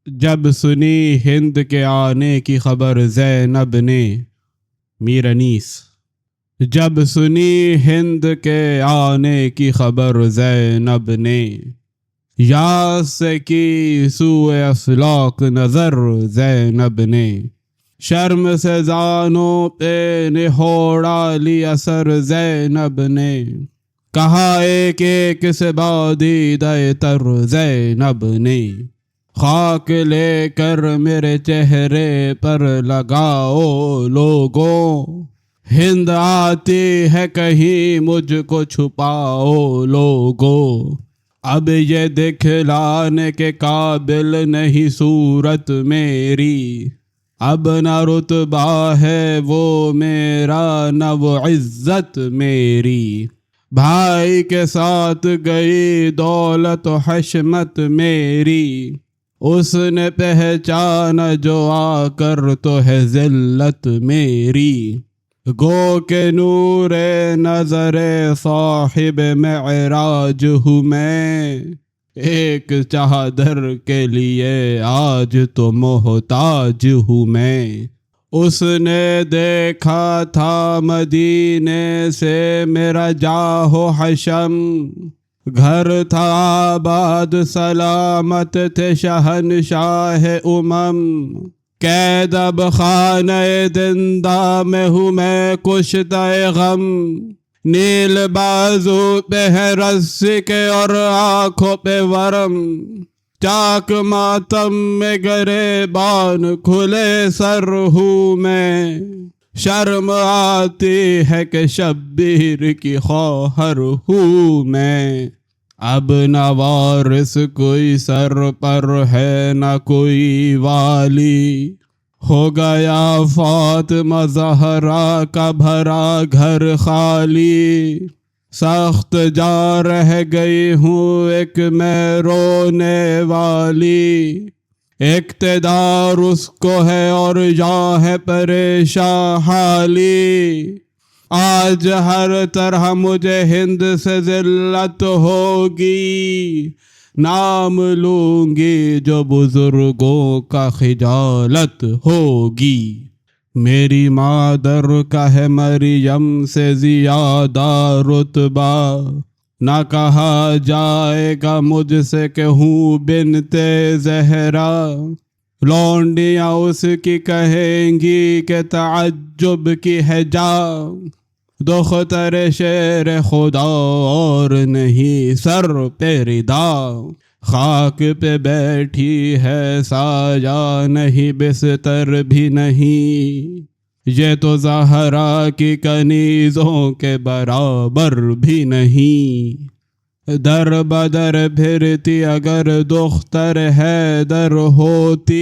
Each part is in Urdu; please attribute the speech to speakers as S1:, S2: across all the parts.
S1: جب سنی ہند کے آنے کی خبر زینب نے، میر انیس۔ جب سنی ہند کے آنے کی خبر زینب نے، یاس سے کی سوئے افلاک نظر زینب نے، شرم سے زانوں پہ نہوڑا لی اثر زینب نے، کہا ایک ایک سے بادیدہ تر زینب نے، خاک لے کر میرے چہرے پر لگاؤ لوگوں، ہند آتی ہے کہیں مجھ کو چھپاؤ لوگوں، اب یہ دکھلانے کے قابل نہیں صورت میری، اب نہ رتبہ ہے وہ میرا نہ وہ عزت میری، بھائی کے ساتھ گئی دولت و حشمت میری، اس نے پہچانا جو آ کر تو ہے ذلت میری، گو کہ نور نظر صاحب معراج ہوں میں، ایک چادر کے لیے آج تو محتاج ہوں میں، اس نے دیکھا تھا مدینے سے میرا جاہ و حشم، گھر تھا آباد سلامت تھے شہنشاہ قید اب خانہ زندہ میں ہوں میں کشتہ غم، نیل بازو پہ ہے رسی کے اور آنکھوں پہ ورم، چاک ماتم میں گریبان کھلے سر ہوں میں، شرم آتی ہے کہ شبیر کی خواہر ہوں میں، اب نہ وارث کوئی سر پر ہے نہ کوئی والی، ہو گیا فاطمہ زہرا کا بھرا گھر خالی، سخت جا رہ گئی ہوں ایک میں رونے والی، اقتدار اس کو ہے اور یہاں ہے پریشان حالی، آج ہر طرح مجھے ہند سے ذلت ہوگی، نام لوں گی جو بزرگوں کا خجالت ہوگی، میری مادر کا ہے مریم سے زیادہ رتبہ، نہ کہا جائے گا مجھ سے کہ ہوں بنت زہرا، لونڈیاں اس کی کہیں گی کہ تعجب کی ہے جا، دختر شیر خدا اور نہیں سر پہ ردا، خاک پہ بیٹھی ہے سایہ نہیں بستر بھی نہیں، یہ تو زہرا کی کنیزوں کے برابر بھی نہیں، در بدر پھرتی اگر دختر حیدر ہوتی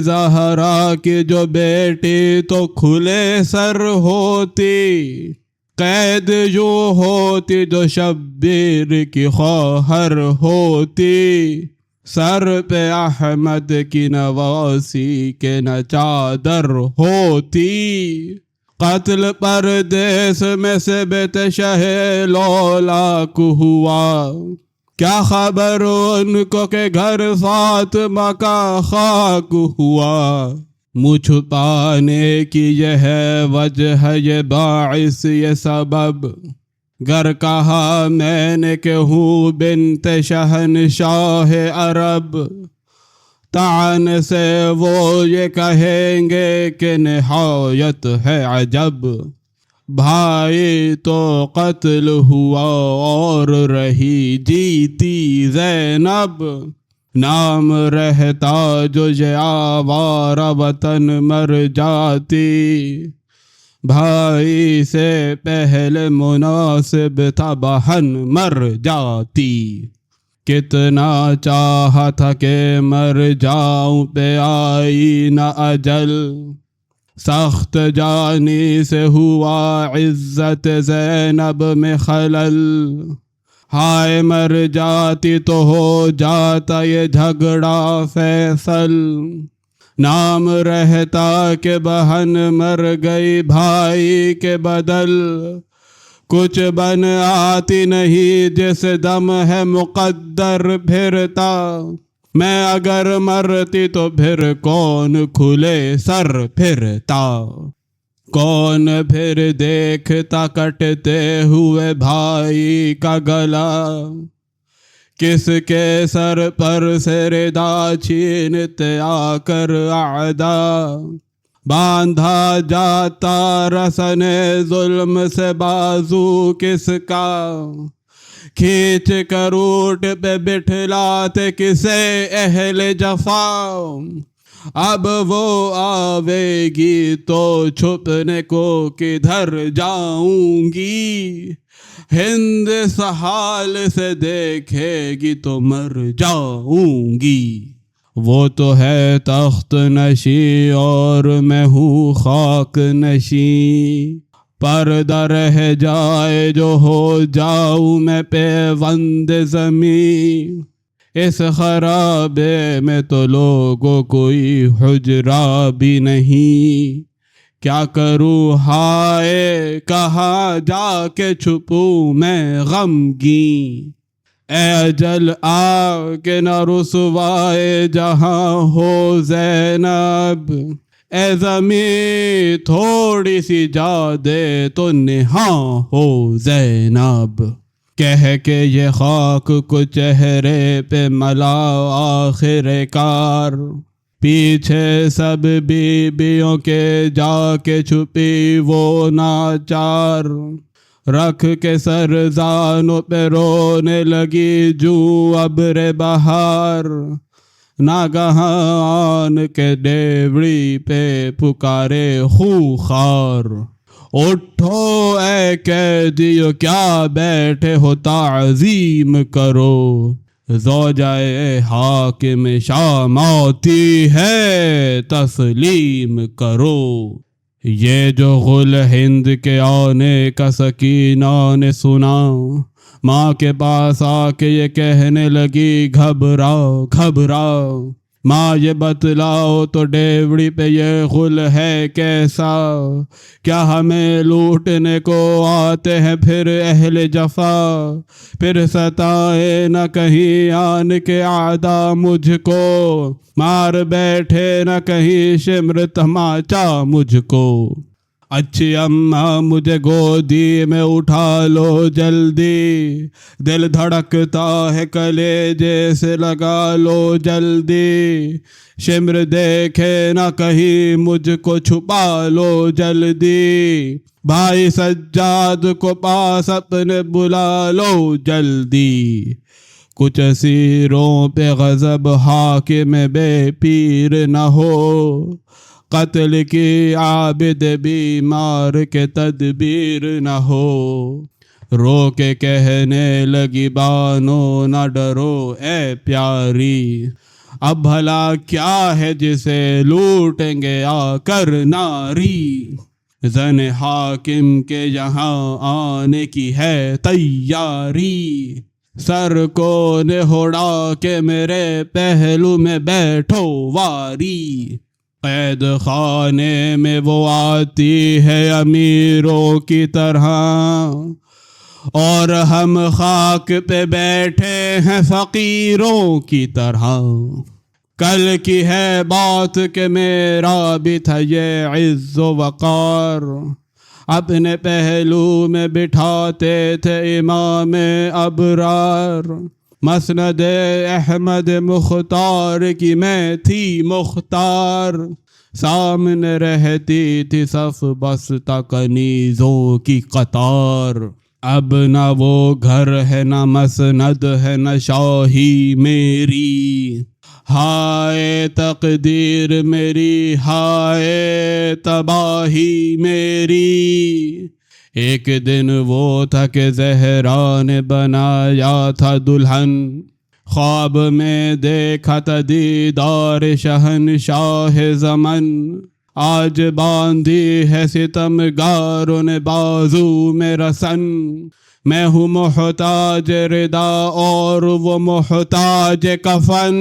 S1: زہرا کی جو بیٹی تو کھلے سر ہوتی، قید یوں ہوتی جو شبیر کی خواہر ہوتی، سر پہ احمد کی نواسی کے نہ چادر ہوتی، قتل پردیس میں سے بیت شہ لولاک ہوا، کیا خبر ان کو کہ گھر فاطمہ کا خاک ہوا، منہ چھپانے کی یہ ہے وجہ یہ باعث یہ سبب، گر کہا میں نے کہ ہوں بنت شہنشاہ عرب، طعن سے وہ یہ کہیں گے کہ نہایت ہے عجب، بھائی تو قتل ہوا اور رہی جیتی زینب، نام رہتا جو یہ آوارہ وطن مر جاتی، بھائی سے پہلے مناسب تھا بہن مر جاتی، کتنا چاہا تھا کہ مر جاؤں پہ آئی نہ اجل، سخت جانی سے ہوا عزت زینب میں خلل، ہائے مر جاتی تو ہو جاتا یہ جھگڑا فیصل، نام رہتا کہ بہن مر گئی بھائی کے بدل، کچھ بن آتی نہیں جس دم ہے مقدر پھرتا، میں اگر مرتی تو پھر کون کھلے سر پھرتا، کون پھر دیکھتا کٹتے ہوئے بھائی کا گلا، کس کے سر پر سے ردا چھینتے آ کر اعدا، باندھا جاتا رسن ظلم سے بازو کس کا، کھینچ کر اونٹ پہ بٹھلاتے کسے اہل جفا، اب وہ آوے گی تو چھپنے کو کدھر جاؤں گی، ہند سحال سے دیکھے گی تو مر جاؤں گی، وہ تو ہے تخت نشیں اور میں ہوں خاک نشیں، پردہ رہ جائے جو ہو جاؤں میں پیوند زمین، اس خرابے میں تو لوگوں کوئی حجرہ بھی نہیں، کیا کروں ہائے کہاں جا کے چھپوں میں غمگین، اے اجل آ کے نہ رسوائے جہاں ہو زینب، اے زمین تھوڑی سی جا دے تو نہاں ہو زینب، کہہ کے یہ خاک کو چہرے پہ ملا آخر کار، پیچھے سب بیویوں کے جا کے چھپی وہ ناچار، رکھ کے سر زانوں پہ رونے لگی جو ابر بہار، ناگہاں آن کے ڈیوڑی پہ پکارے خوخار، اٹھو اے قیدیو کیا بیٹھے ہو تعظیم کرو، زوجہ حاکم شام آتی ہے تسلیم کرو، یہ جو غل ہند کے آنے کا سکینہ نے سنا، ماں کے پاس آ کے یہ کہنے لگی گھبراؤ گھبراؤ، ماں یہ بتلاؤ تو ڈیوڑی پہ یہ غل ہے کیسا، کیا ہمیں لوٹنے کو آتے ہیں پھر اہل جفا، پھر ستائے نہ کہیں آن کے اعدا مجھ کو، مار بیٹھے نہ کہیں شمر تماچا مجھ کو، اچھی اماں مجھے گودی میں اٹھا لو جلدی، دل دھڑکتا ہے کلیجے سے لگا لو جلدی، شمر دیکھے نہ کہیں مجھ کو چھپا لو جلدی، بھائی سجاد کو پاس اپنے بلا لو جلدی، کچھ اسیروں پہ غضب حاکم بے پیر نہ ہو، قتل کی عابد بیمار کے تدبیر نہ ہو، رو کے کہنے لگی بانو نہ ڈرو اے پیاری، اب بھلا کیا ہے جسے لوٹیں گے آ کر ناری، زن حاکم کے یہاں آنے کی ہے تیاری، سر کو نہوڑا کے میرے پہلو میں بیٹھو واری، قید خانے میں وہ آتی ہے امیروں کی طرح، اور ہم خاک پہ بیٹھے ہیں فقیروں کی طرح، کل کی ہے بات کہ میرا بھی تھا یہ عز و وقار، اپنے پہلو میں بٹھاتے تھے امام ابرار، مسند احمد مختار کی میں تھی مختار، سامنے رہتی تھی صف بستہ کنیزوں کی قطار، اب نہ وہ گھر ہے نہ مسند ہے نہ شاہی میری، ہائے تقدیر میری ہائے تباہی میری، ایک دن وہ تھا کہ زہرا نے بنایا تھا دلہن، خواب میں دیکھا تھا دیدار شہنشاہ زمن، آج باندھی ہے ستم گاروں نے بازو میں رسن، میں ہوں محتاج ردا اور وہ محتاج کفن،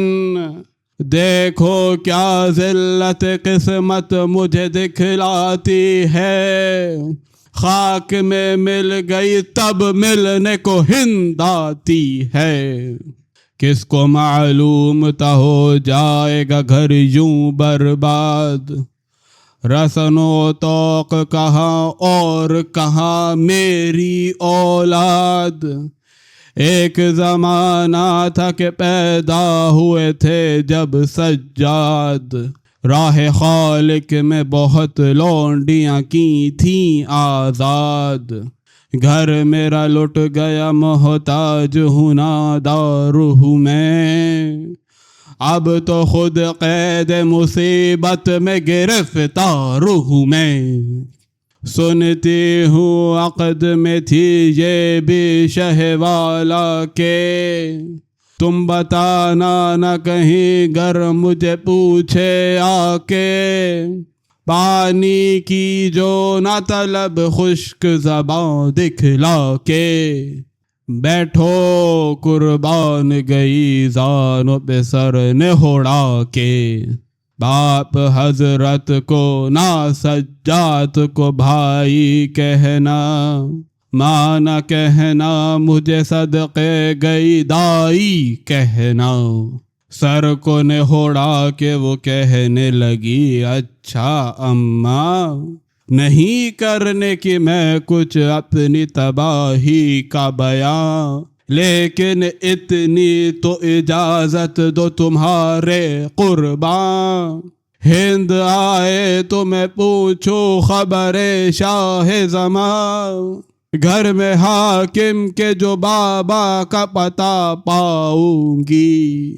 S1: دیکھو کیا ذلت قسمت مجھے دکھلاتی ہے، خاک میں مل گئی تب ملنے کو ہند آتی ہے، کس کو معلوم تھا ہو جائے گا گھر یوں برباد، رسن و توق کہاں اور کہاں میری اولاد، ایک زمانہ تھا کہ پیدا ہوئے تھے جب سجاد، راہ خالق میں بہت لونڈیاں کی تھیں آزاد، گھر میرا لٹ گیا محتاج ہوں نادار ہوں میں، اب تو خود قید مصیبت میں گرفتار ہوں میں، سنتی ہوں عقد میں تھی یہ بھی شہ والا کے، تم بتانا نہ کہیں گر مجھے پوچھے آ کے، پانی کی جو نہ طلب خشک زباں دکھلا کے، بیٹھو قربان گئی زانوں پہ سر نہوڑا کے، باپ حضرت کو نہ سجاد کو بھائی کہنا، ماں نہ کہنا مجھے صدقے گئی دائی کہنا، سر کو نہوڑا کے وہ کہنے لگی اچھا اماں، نہیں کرنے کی میں کچھ اپنی تباہی کا بیان، لیکن اتنی تو اجازت دو تمہارے قربان، ہند آئے تو میں پوچھوں خبر شاہ زمان، گھر میں حاکم کے جو بابا کا پتہ پاؤں گی،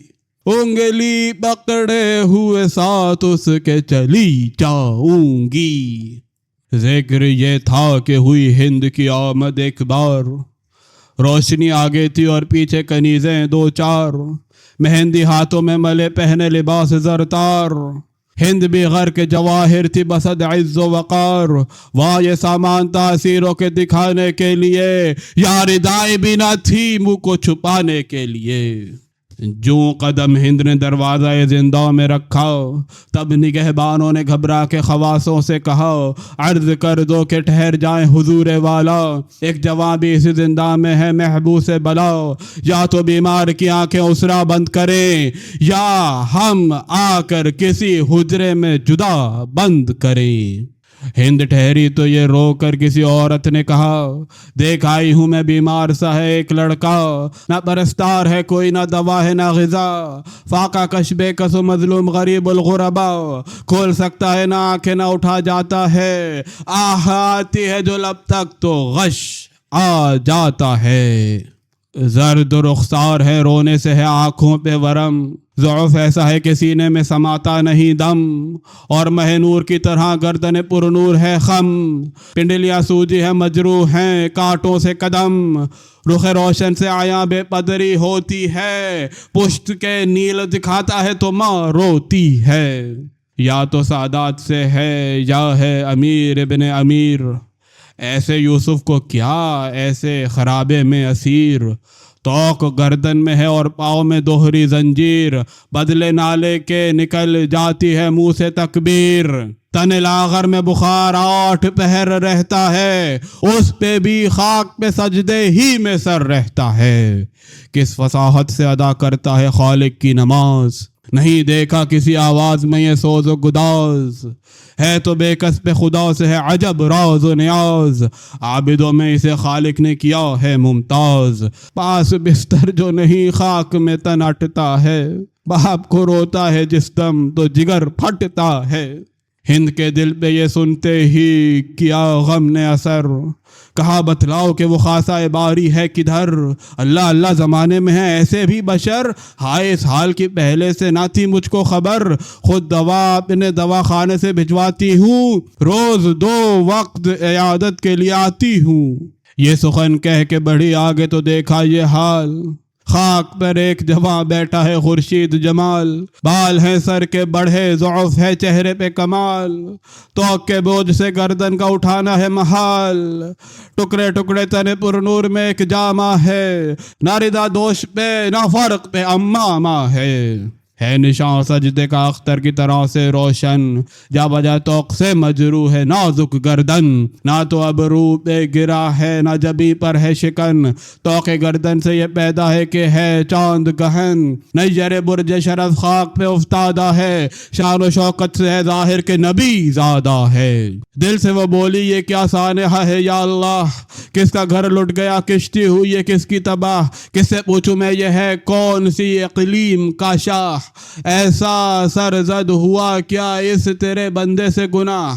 S1: انگلی پکڑے ہوئے ساتھ اس کے چلی جاؤں گی۔ ذکر یہ تھا کہ ہوئی ہند کی آمد ایک بار، روشنی آگے تھی اور پیچھے کنیزیں دو چار، مہندی ہاتھوں میں ملے پہنے لباس زرتار، ہند بھی غر کے جواہر تھی بسد عز و وقار، واہ یہ سامان تاثیروں کے دکھانے کے لیے، یا ردائی بھی نہ تھی منہ کو چھپانے کے لیے، جو قدم ہند نے دروازہ زندہ میں رکھا، تب نگہبانوں نے گھبرا کے خواصوں سے کہا، عرض کر دو کہ ٹھہر جائیں حضور والا، ایک جوان بھی اسی زندہ میں ہے محبوس بلا، یا تو بیمار کی آنکھیں اسرا بند کریں، یا ہم آ کر کسی حجرے میں جدا بند کریں۔ ہند ٹھہری تو یہ رو کر کسی عورت نے کہا، دیکھ آئی ہوں میں بیمار سا ہے ایک لڑکا، نہ پرستار ہے کوئی نہ دوا ہے نہ غذا، فاقہ کش بے کس و مظلوم غریب الغربا، کھول سکتا ہے نہ آنکھیں نہ اٹھا جاتا ہے، آہ آتی ہے جو لب تک تو غش آ جاتا ہے، زرد رخسار ہے رونے سے ہے آنکھوں پہ ورم، ضعف ایسا ہے کہ سینے میں سماتا نہیں دم، اور مہ نور کی طرح گردن پر نور ہے خم، پنڈلیاں سوجی ہے مجروح ہیں کانٹوں سے قدم، رخ روشن سے آیا بے پدری ہوتی ہے، پشت کے نیل دکھاتا ہے تو ماں روتی ہے، یا تو سادات سے ہے یا ہے امیر ابن امیر، ایسے یوسف کو کیا ایسے خرابے میں اسیر، توق گردن میں ہے اور پاؤں میں دوہری زنجیر، بدلے نالے کے نکل جاتی ہے منہ سے تکبیر، تن لاغر میں بخار 8 پہر رہتا ہے، اس پہ بھی خاک پہ سجدے ہی میں سر رہتا ہے، کس فصاحت سے ادا کرتا ہے خالق کی نماز، نہیں دیکھا کسی آواز میں یہ سوز و گداز، ہے تو بے کس پہ خدا سے ہے عجب راز و نیاز، عابدوں میں اسے خالق نے کیا ہے ممتاز، پاس بستر جو نہیں خاک میں تن اٹتا ہے، باپ کو روتا ہے جس دم تو جگر پھٹتا ہے، ہند کے دل پہ یہ سنتے ہی کیا غم نے اثر، کہا بتلاؤ کہ وہ خاصہ باری ہے کدھر، اللہ اللہ زمانے میں ہے ایسے بھی بشر، ہائے اس حال کی پہلے سے نہ تھی مجھ کو خبر، خود دوا اپنے دوا خانے سے بھجواتی ہوں، روز 2 وقت عیادت کے لیے آتی ہوں، یہ سخن کہہ کے بڑھی آگے تو دیکھا یہ حال، خاک پر ایک جوان بیٹھا ہے خورشید جمال، بال ہیں سر کے بڑھے ضعف ہے چہرے پہ کمال، توق کے بوجھ سے گردن کا اٹھانا ہے محال، ٹکڑے ٹکڑے تن پر نور میں ایک جامہ ہے، نہ ردا دوش پہ نہ فرق پہ امامہ ہے، ہے نشان سجدے کا اختر کی طرح سے روشن، جا بجا توق سے مجروح ہے نازک گردن، نہ تو اب رو پہ گرا ہے نہ جبی پر ہے شکن، توق گردن سے یہ پیدا ہے کہ ہے چاند گہن، نیر برج شرف خاک پہ افتادہ ہے، شان و شوکت سے ہے ظاہر کہ نبی زادہ ہے۔ دل سے وہ بولی یہ کیا سانحہ ہے یا اللہ، کس کا گھر لٹ گیا کشتی ہوئی یہ کس کی تباہ، کس سے پوچھوں میں یہ ہے کون سی اقلیم کا شاہ، ایسا سرزد ہوا کیا اس تیرے بندے سے گناہ،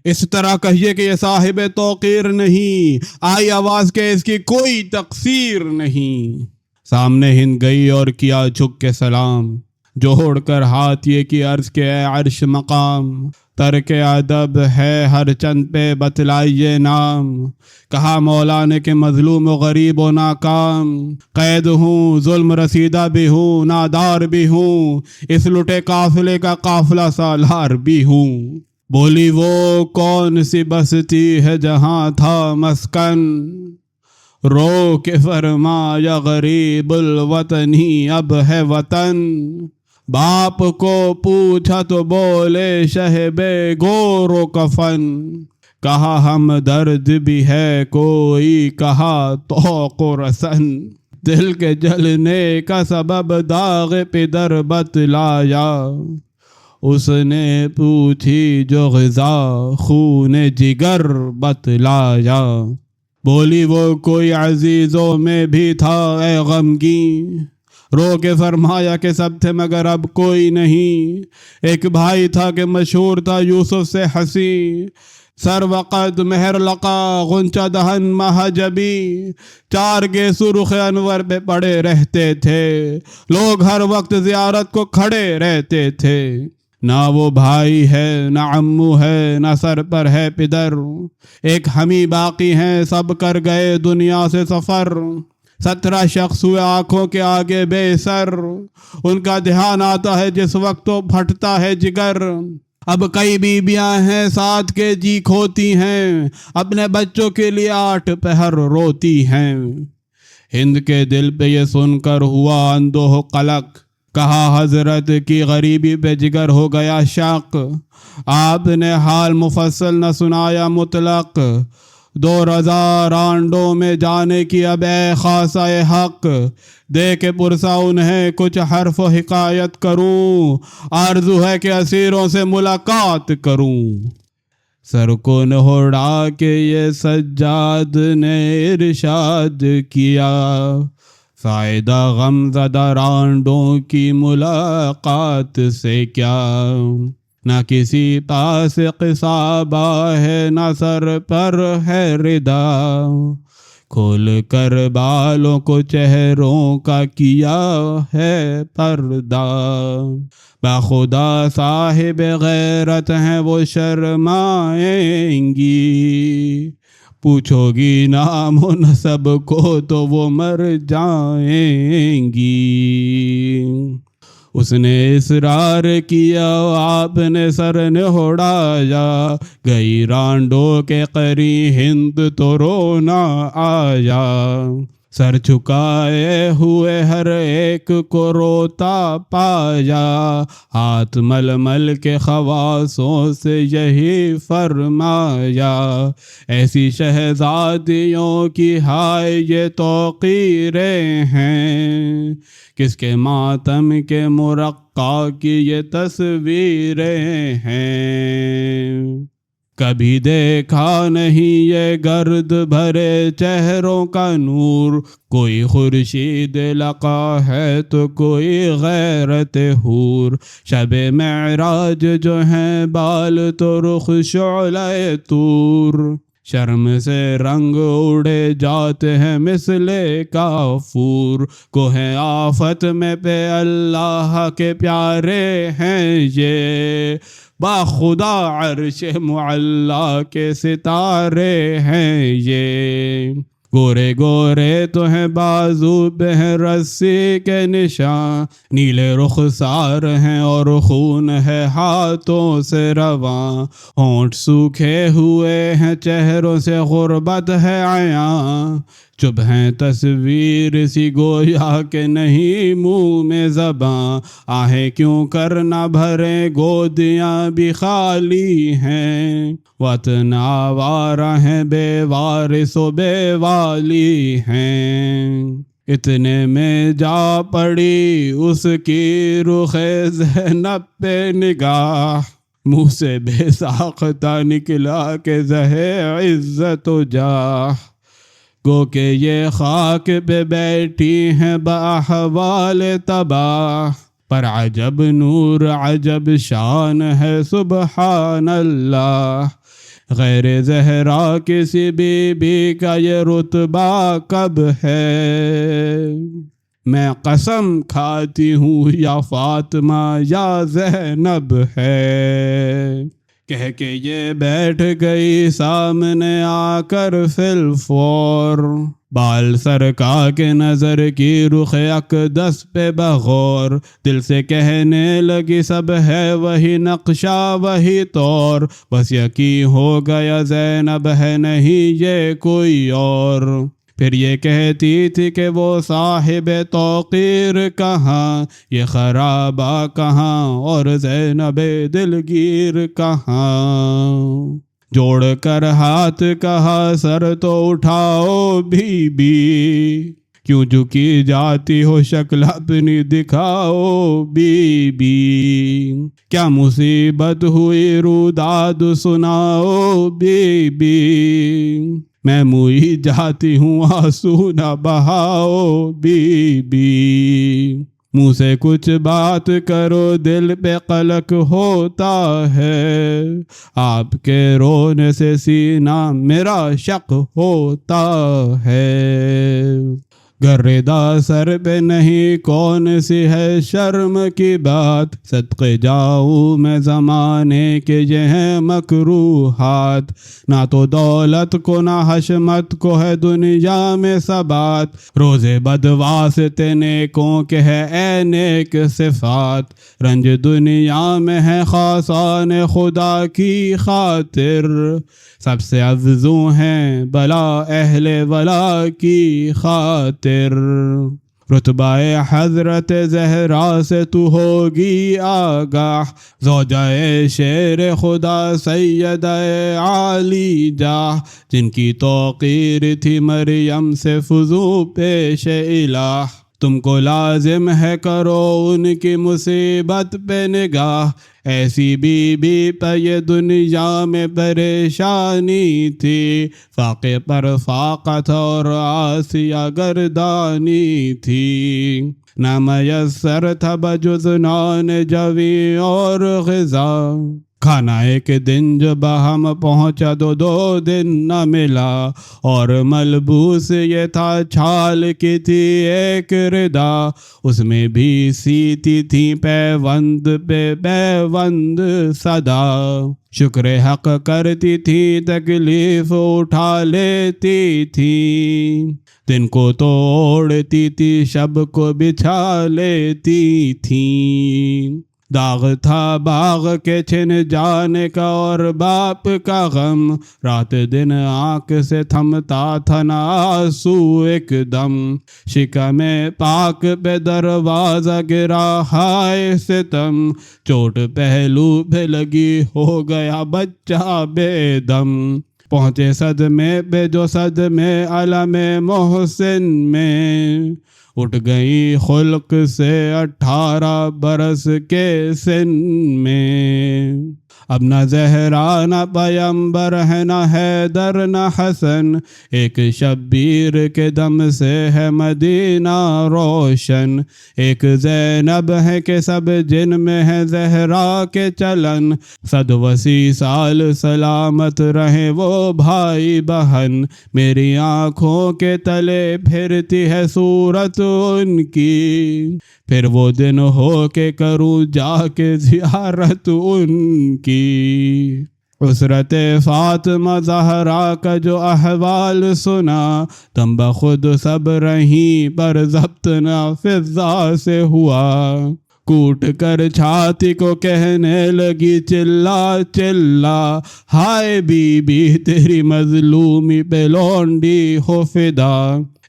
S1: اس طرح کہیے کہ یہ صاحب توقیر نہیں، آئی آواز کہ اس کی کوئی تقصیر نہیں۔ سامنے ہند گئی اور کیا جھک کے سلام، جوڑ کر ہاتھ یہ کی عرض کے اے عرش مقام، ترک ادب ہے ہر چند پہ بتلائیے نام، کہا مولا نے کہ مظلوم و غریب و ناکام، قید ہوں ظلم رسیدہ بھی ہوں نادار بھی ہوں، اس لٹے قافلے کا قافلہ سالار بھی ہوں۔ بولی وہ کون سی بستی ہے جہاں تھا مسکن، رو کے فرمایا غریب الوطنی اب ہے وطن، باپ کو پوچھا تو بولے شہ بے گور و کفن، کہا ہم درد بھی ہے کوئی کہا توق و رسن، دل کے جلنے کا سبب داغ پدر بتلایا، اس نے پوچھی جو غذا خون جگر بتلایا، بولی وہ کوئی عزیزوں میں بھی تھا اے غمگین، رو کے فرمایا کہ سب تھے مگر اب کوئی نہیں، ایک بھائی تھا کہ مشہور تھا یوسف سے حسین، سر وقت مہر لقا غنچہ دہن مہجبی، چار گیسو رخ انور پہ پڑے رہتے تھے، لوگ ہر وقت زیارت کو کھڑے رہتے تھے، نہ وہ بھائی ہے نہ عمو ہے نہ سر پر ہے پدر، ایک ہم ہی باقی ہیں سب کر گئے دنیا سے سفر، 17 شخص ہوئے آنکھوں کے آگے بے سر، ان کا دھیان آتا ہے جس وقت تو پھٹتا ہے جگر، اب کئی بیویاں ہیں ساتھ کے جی کھوتی ہیں، اپنے بچوں کے لیے 8 پہر روتی ہیں، ہند کے دل پہ یہ سن کر ہوا اندوہ قلق، کہا حضرت کی غریبی پہ جگر ہو گیا شک، آپ نے حال مفصل نہ سنایا مطلق، 2000 رانڈوں میں جانے کی اب اے خاصہ حق، دے کے پرسا انہیں کچھ حرف و حکایت کروں، آرزو ہے کہ اسیروں سے ملاقات کروں، سر کو نہوڑا کے یہ سجاد نے ارشاد کیا، فائدہ غم زدہ رانڈوں کی ملاقات سے کیا، نہ کسی پاس قصابہ ہے نہ سر پر ہے ردا، کھول کر بالوں کو چہروں کا کیا ہے پردہ، بخدا صاحب غیرت ہیں وہ شرمائیں گی، پوچھو گی نام و نسب کو تو وہ مر جائیں گی، اس نے اصرار کیا آپ نے سر نہوڑایا، گئی رانڈوں کے قری ہند تو رونا آیا، سر جھکائے ہوئے ہر ایک کو روتا پایا، ہاتھ مل مل کے خواصوں سے یہی فرمایا، ایسی شہزادیوں کی ہائے یہ توقیریں ہیں، کس کے ماتم کے مرقع کی یہ تصویریں ہیں، کبھی دیکھا نہیں یہ گرد بھرے چہروں کا نور، کوئی خورشید لقا ہے تو کوئی غیرت حور، شب معراج جو ہیں بال تو رخ شعلہ طور، شرم سے رنگ اڑے جاتے ہیں مثل کافور، کوہ آفت میں پہ اللہ کے پیارے ہیں یہ، باخدا عرش معلا کے ستارے ہیں یہ، گورے گورے تو ہیں بازو پہ ہیں رسی کے نشان، نیلے رخسار ہیں اور خون ہے ہاتھوں سے رواں، ہونٹ سوکھے ہوئے ہیں چہروں سے غربت ہے عیاں، چپ ہیں تصویر سی گویا کہ نہیں منہ میں زباں، آہیں کیوں کرنا بھرے گودیاں بھی خالی ہیں، وطن آوارہ ہیں بے وارث و بے والی ہیں۔ اتنے میں جا پڑی اس کی رخ زینب پہ نگاہ، منہ سے بے ساختہ نکلا کہ زہے عزت و جاہ، گو کہ یہ خاک پہ بیٹھی ہیں باحوال تباہ، پر عجب نور عجب شان ہے سبحان اللہ، غیر زہرا کسی بی بی کا یہ رتبہ کب ہے، میں قسم کھاتی ہوں یا فاطمہ یا زینب ہے، کہہ کے یہ بیٹھ گئی سامنے آ کر فی الفور، بال سرکا کے نظر کی رخ اقدس پہ بغور، دل سے کہنے لگی سب ہے وہی نقشہ وہی طور، بس یقین ہو گیا زینب ہے نہیں یہ کوئی اور، پھر یہ کہتی تھی کہ وہ صاحب توقیر کہاں، یہ خرابہ کہاں اور زینب دلگیر کہاں، جوڑ کر ہاتھ کہا سر تو اٹھاؤ بی بی، کیوں جھکی جاتی ہو شکل اپنی دکھاؤ بی بی، کیا مصیبت ہوئی روداد سناؤ بی بی، میں موئی جاتی ہوں آنسو نہ بہاؤ بی بی، منہ سے کچھ بات کرو دل پہ قلق ہوتا ہے، آپ کے رونے سے سینہ میرا شق ہوتا ہے، گردہ سر پہ نہیں کون سی ہے شرم کی بات، صدقے جاؤں میں زمانے کے یہ ہیں مکروہات، نہ تو دولت کو نہ حشمت کو ہے دنیا میں ثبات، روزے بدواسطے نیکوں کے ہے اے نیک صفات، رنج دنیا میں ہے خاصان خدا کی خاطر، سب سے افزوں ہیں بلا اہل ولا کی خاطر، رتبہ حضرت زہرا سے تو ہوگی آگاہ، زوجہ شیر خدا سیدہ عالی جاہ، جن کی توقیر تھی مریم سے فضو پیش الہ، تم کو لازم ہے کرو ان کی مصیبت پہ نگاہ، ایسی بی بی پہ یہ دنیا میں پریشانی تھی، فاقے پر فاقہ تھا اور آسیہ گردانی تھی، نہ میسر تھا بجز نان جوی اور غذا، کھانا ایک دن جب ہم پہنچا دو دن نہ ملا، اور ملبوس یہ تھا چھال کی تھی ایک ردا، اس میں بھی سیتی تھی پیوند پہ پیوند صدا، شکر حق کرتی تھی تکلیف اٹھا لیتی تھی، دن کو تو اوڑھتی تھی شب کو بچھا لیتی تھی، داغ تھا باغ کے چھن جانے کا اور باپ کا غم، رات دن آنکھ سے تھمتا تھا نہ آنسو ایک دم، شکم پاک پہ دروازہ گرا ہائے ستم، چوٹ پہلو پہ لگی ہو گیا بچہ بے دم، پہنچے صدمے پہ جو صدمے علم محسن میں، اٹھ گئی خلق سے 18 برس کے سن میں، اب نہ زہرا نہ پیمبر ہے نہ حیدر نہ حسن، ایک شبیر کے دم سے ہے مدینہ روشن، ایک زینب ہے کہ سب جن میں ہے زہرا کے چلن، 180 سال سلامت رہے وہ بھائی بہن، میری آنکھوں کے تلے پھرتی ہے صورت ان کی، پھر وہ دن ہو کے کروں جا کے زیارت ان کی، عسرت فاطمہ زہرا کا جو احوال سنا، تم بخود سب رہیں پر ضبط نہ فضا سے ہوا، کوٹ کر چھاتی کو کہنے لگی چلا چلا، ہائے بی بی تیری مظلومی پہ لونڈی ہو فدا،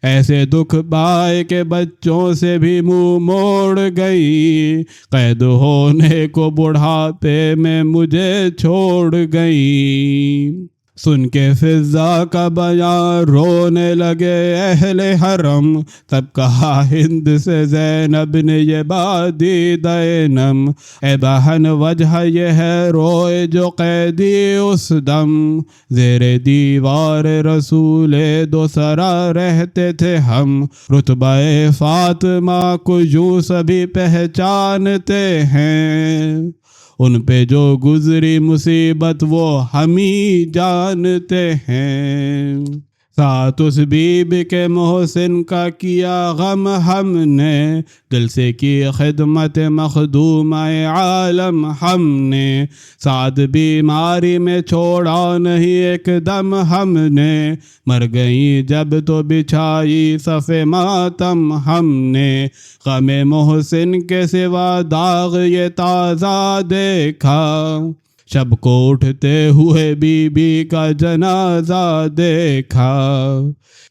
S1: ایسے دکھ پائے کہ بچوں سے بھی منہ موڑ گئی، قید ہونے کو بڑھاپے میں مجھے چھوڑ گئی۔ سن کے فضا کا بیان رونے لگے اہل حرم، تب کہا ہند سے زینب نے یہ بات دی دینم، اے بہن وجہ یہ ہے روئے جو قیدی اس دم، زیر دیوار رسول دو سرا رہتے تھے ہم، رتبہ فاطمہ کو یوں سبھی پہچانتے ہیں، ان پہ جو گزری مصیبت وہ ہم ہی جانتے ہیں، ساتھ اس بی بی کے محسن کا کیا غم ہم نے، دل سے کی خدمت مخدومہ عالم ہم نے، ساتھ بیماری میں چھوڑا نہیں ایک دم ہم نے، مر گئی جب تو بچھائی صف ماتم ہم نے، غم محسن کے سوا داغ یہ تازہ دیکھا، شب کو اٹھتے ہوئے بی بی کا جنازہ دیکھا،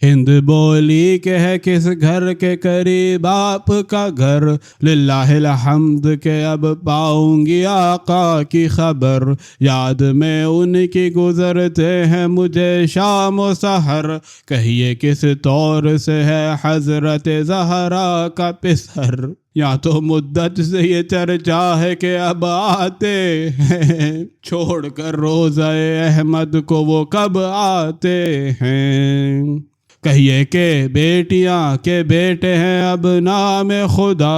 S1: ہند بولی کہ ہے کس گھر کے قریب آپ کا گھر، للہ الحمد کہ اب پاؤں گی آقا کی خبر، یاد میں ان کی گزرتے ہیں مجھے شام و سحر، کہیے کس طور سے ہے حضرت زہرا کا پسر، یا تو مدت سے یہ چرچا ہے کہ اب آتے ہیں، چھوڑ کر روضہ احمد کو وہ کب آتے ہیں، کہیے کہ بیٹیاں کے بیٹے ہیں اب نام خدا،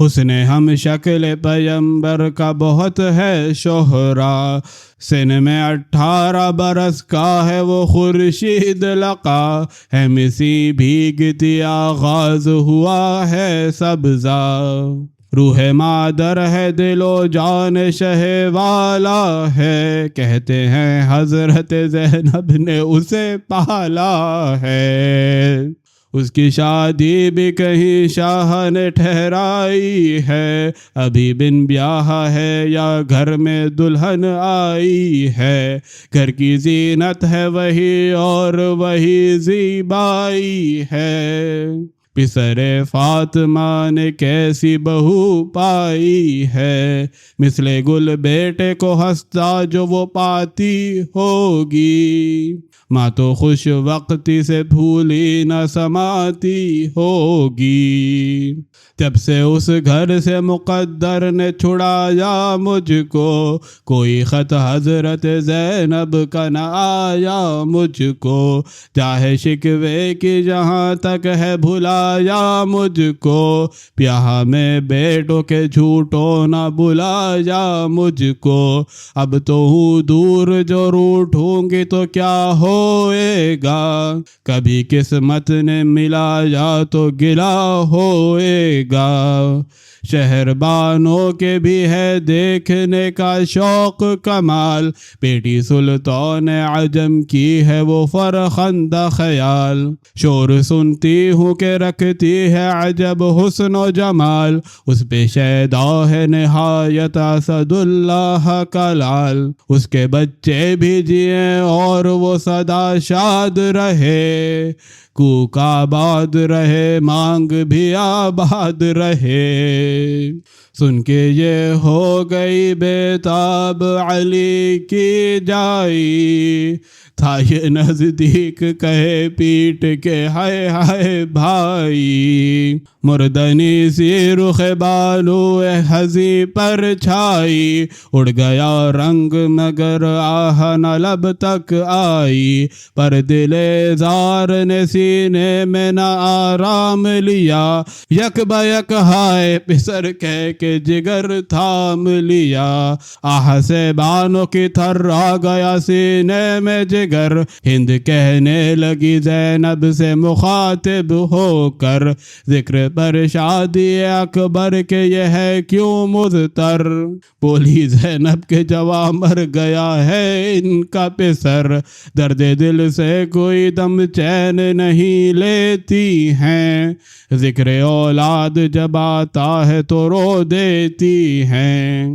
S1: حسن ہم شکل پیمبر کا بہت ہے شہرا، سن میں 18 برس کا ہے وہ خورشید لقا، ہے مسی بھیگتی آغاز ہوا ہے سبزہ، روح مادر ہے دل و جان شہ والا ہے، کہتے ہیں حضرت زینب نے اسے پالا ہے، اس کی شادی بھی کہیں شاہ نے ٹھہرائی ہے، ابھی بن بیاہ ہے یا گھر میں دلہن آئی ہے، گھر کی زینت ہے وہی اور وہی زیبائی ہے، پسر فاطمہ نے کیسی بہو پائی ہے، مثل گل بیٹے کو ہنستا جو وہ پاتی ہوگی، ماں تو خوش وقتی سے پھولی نہ سماتی ہوگی، جب سے اس گھر سے مقدر نے چھڑایا مجھ کو، کوئی خط حضرت زینب کا نہ آیا مجھ کو، چاہے شکوے کی جہاں تک ہے بھلایا مجھ کو، پیاہ میں بیٹوں کے جھوٹوں نہ بلایا مجھ کو، اب تو ہوں دور جو روٹھوں گی تو کیا ہوئے گا، کبھی قسمت نے ملایا تو گلا ہوئے گا، شہر بانوں کے بھی ہے دیکھنے کا شوق کمال، بیٹی سلطان عجم کی ہے وہ فرخندہ خیال، شور سنتی ہوں کہ رکھتی ہے عجب حسن و جمال، اس پہ شیدا ہے نہایت اسد اللہ کا لال، اس کے بچے بھی جئیں اور وہ سدا شاد رہے، کوک آباد رہے مانگ بھی آباد رہے، سن کے یہ ہو گئی بےتاب علی کی جائی، تھا یہ نزدیک کہے پیٹ کے ہائے ہائے بھائی، مردنی سی رخ بالو حزی پر چھائی، اڑ گیا رنگ مگر آہ نہ لب تک آئی، پر دل زار نے سینے میں نہ آرام لیا، یک بیک ہائے پسر کہہ کے جگر تھام لیا، آہ سے بانوں کی تھر آ گیا سینے میں جگر، ہند کہنے لگی زینب سے مخاطب ہو کر، ذکر پر شادی اکبر کے یہ ہے کیوں مضطر، بولی زینب کے جواب مر گیا ہے ان کا پسر، درد دل سے کوئی دم چین نہیں لیتی ہیں، ذکر اولاد جب آتا ہے تو رو دیتی ہیں،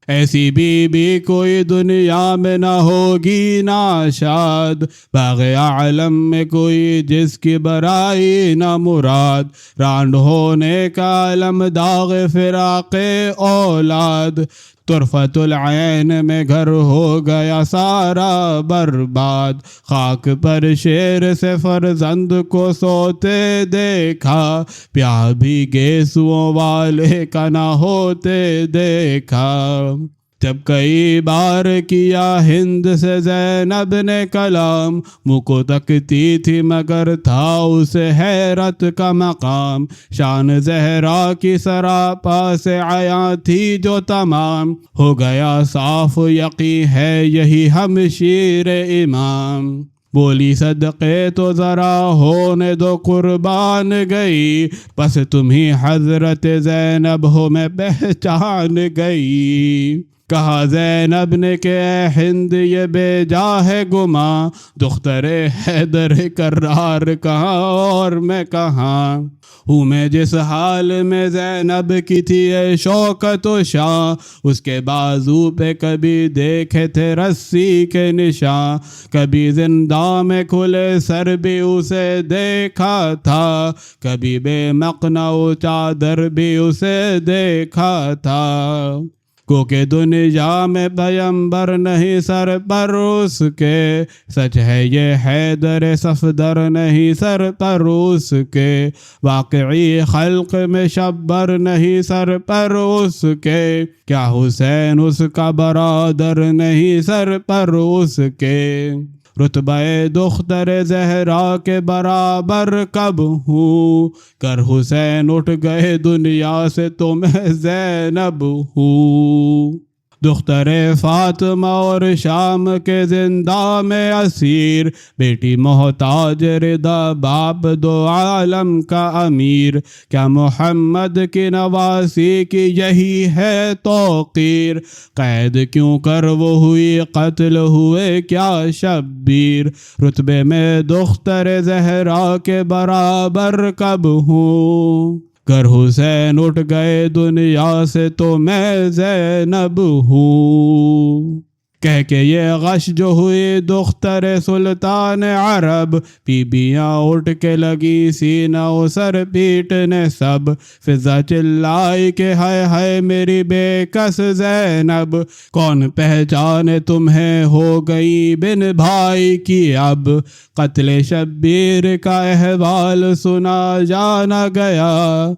S1: ایسی بی بی کوئی دنیا میں نہ ہوگی ناشاد، باغ عالم میں کوئی جس کی برائی نہ مراد، رانڈ ہونے کا علم داغ فراق اولاد، طرفت العین میں گھر ہو گیا سارا برباد، خاک پر شیر سے فرزند کو سوتے دیکھا، پیاہ بھی گیسوؤں والے کا نہ ہوتے دیکھا، جب کئی بار کیا ہند سے زینب نے کلام، منہ کو تکتی تھی مگر تھا اسے حیرت کا مقام، شان زہرا کی سراپا سے عیاں تھی جو تمام، ہو گیا صاف یقین ہے یہی ہمشیر امام، بولی صدقے تو ذرا ہونے دو قربان گئی، بس تمہیں حضرت زینب ہو میں پہچان گئی، کہا زینب نے کہ اے ہند یہ بے جا ہے گماں، دختر حیدر کرار کہاں اور میں کہاں، ہوں میں جس حال میں زینب کی تھی اے شوکت و شاں، اس کے بازو پہ کبھی دیکھے تھے رسی کے نشاں، کبھی زندہ میں کھلے سر بھی اسے دیکھا تھا، کبھی بے مقنع و چادر بھی اسے دیکھا تھا، کو کہ دنیا میں پیمبر نہیں سر پر اس کے، سچ ہے یہ حیدر صفدر نہیں سر پر اس کے، واقعی خلق میں شبر نہیں سر پر اس کے، کیا حسین اس کا برادر نہیں سر پر اس کے، رتبہ دختر زہرا کے برابر کب ہوں، کر حسین اٹھ گئے دنیا سے تو میں زینب ہوں، دختر فاطمہ اور شام کے زندہ میں اسیر، بیٹی محتاج رضا باپ دو عالم کا امیر، کیا محمد کی نواسی کی یہی ہے توقیر، قید کیوں کر وہ ہوئی قتل ہوئے کیا شبیر، رتبے میں دختر زہرا کے برابر کب ہوں، گر حسین اٹھ گئے دنیا سے تو میں زینب ہوں، کہہ کے یہ غش جو ہوئی دختر سلطان عرب، بیبیاں اٹھ کے لگی سینہ و سر پیٹنے سب، فضا چلائی کہ ہائے ہائے میری بے کس زینب، کون پہچانے تمہیں ہو گئی بن بھائی کی اب، قتل شبیر کا احوال سنا جانا گیا،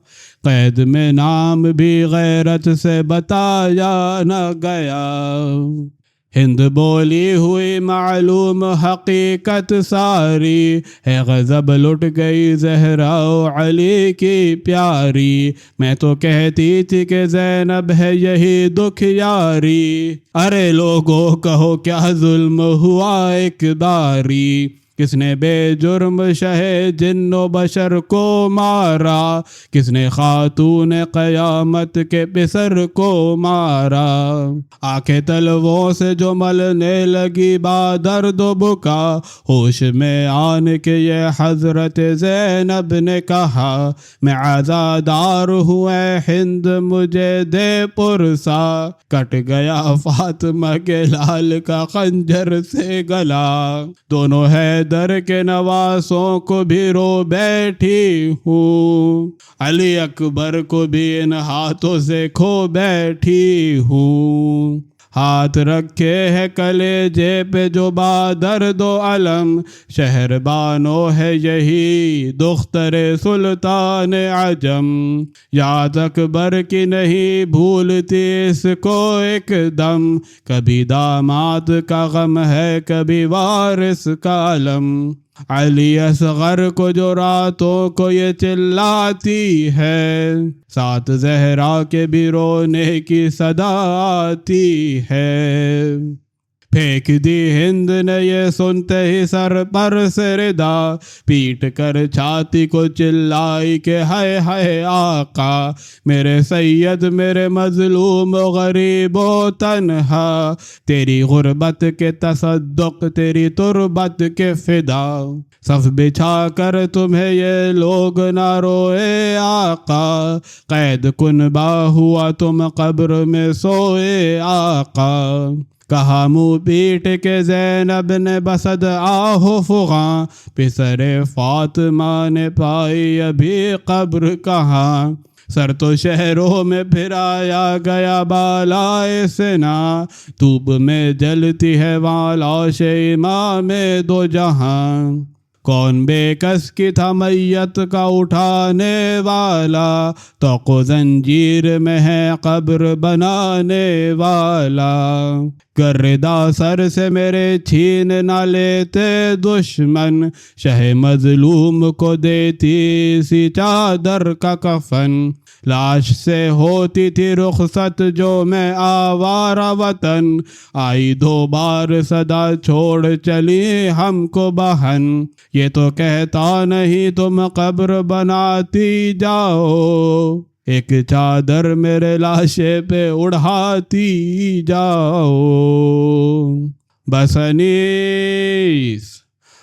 S1: قید میں نام بھی غیرت سے بتایا نہ گیا، ہند بولی ہوئی معلوم حقیقت ساری، ہے غضب لٹ گئی زہرا و علی کی پیاری، میں تو کہتی تھی کہ زینب ہے یہی دکھ یاری، ارے لوگوں کہو کیا ظلم ہوا ایک باری، کس نے بے جرم شہ جن و بشر کو مارا، کس نے خاتون قیامت کے پسر کو مارا، آنکھیں تلووں سے جو ملنے لگی با درد و بکا، ہوش میں آن کے یہ حضرت زینب نے کہا، میں عزادار ہوں اے ہند مجھے دے پرسا، کٹ گیا فاطمہ کے لال کا خنجر سے گلا، دونوں حیدر کے نواسوں کو بھی رو بیٹھی ہوں، علی اکبر کو بھی ان ہاتھوں سے کھو بیٹھی ہوں، ہاتھ رکھے ہے کلیجے پہ جو با درد و علم، شہر بانو ہے یہی دختر سلطان عجم، یاد اکبر کی نہیں بھولتی اس کو ایک دم، کبھی داماد کا غم ہے کبھی وارث کا علم، علی اصغر کو جو راتوں کو یہ چلاتی ہے، ساتھ زہرا کے بھی رونے کی صدا آتی ہے، پھینک دی ہند نے یہ سنتے ہی سر پر سے ردا، پیٹ کر چھاتی کو چلائی کہ ہائے ہائے آقا، میرے سید میرے مظلوم و غریب و تنہا، تیری غربت کے تصدق تیری تربت کے فدا، صف بچھا کر تمہیں یہ لوگ نہ روئے آقا، قید کنبہ ہوا تم قبر میں سوئے آقا، کہا منہ پیٹ کے زینب نے بسد آہ فغاں، پسر فاطمہ نے پائی ابھی قبر کہاں، سر تو شہروں میں پھرایا گیا بالائے سنا، دھوپ میں جلتی ہے وہاں لاش امام دو جہاں، کون بے کس کی تھا میت کا اٹھانے والا، تو زنجیر میں ہے قبر بنانے والا، گردا سر سے میرے چھین نہ لیتے دشمن، شہ مظلوم کو دیتی سی چادر کا کفن، لاش سے ہوتی تھی رخصت جو میں آوارہ وطن، آئی 2 بار صدا چھوڑ چلی ہم کو بہن، یہ تو کہتا نہیں تم قبر بناتی جاؤ، ایک چادر میرے لاشے پہ اڑھاتی جاؤ،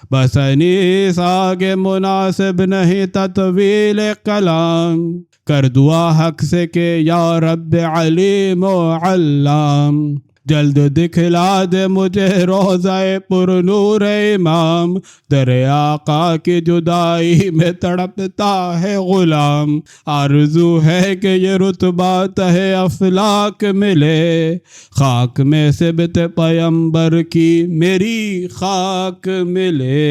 S1: بسنیس آگے مناسب نہیں تطویل کلام، کر دعا حق سے کہ یا رب علیم و علام، جلد دکھلا دے مجھے روضہ پر نور امام، در آقا کی جدائی میں تڑپتا ہے غلام، آرزو ہے کہ یہ رتبہ تہ افلاک ملے، خاک میں سبت پیمبر کی میری خاک ملے۔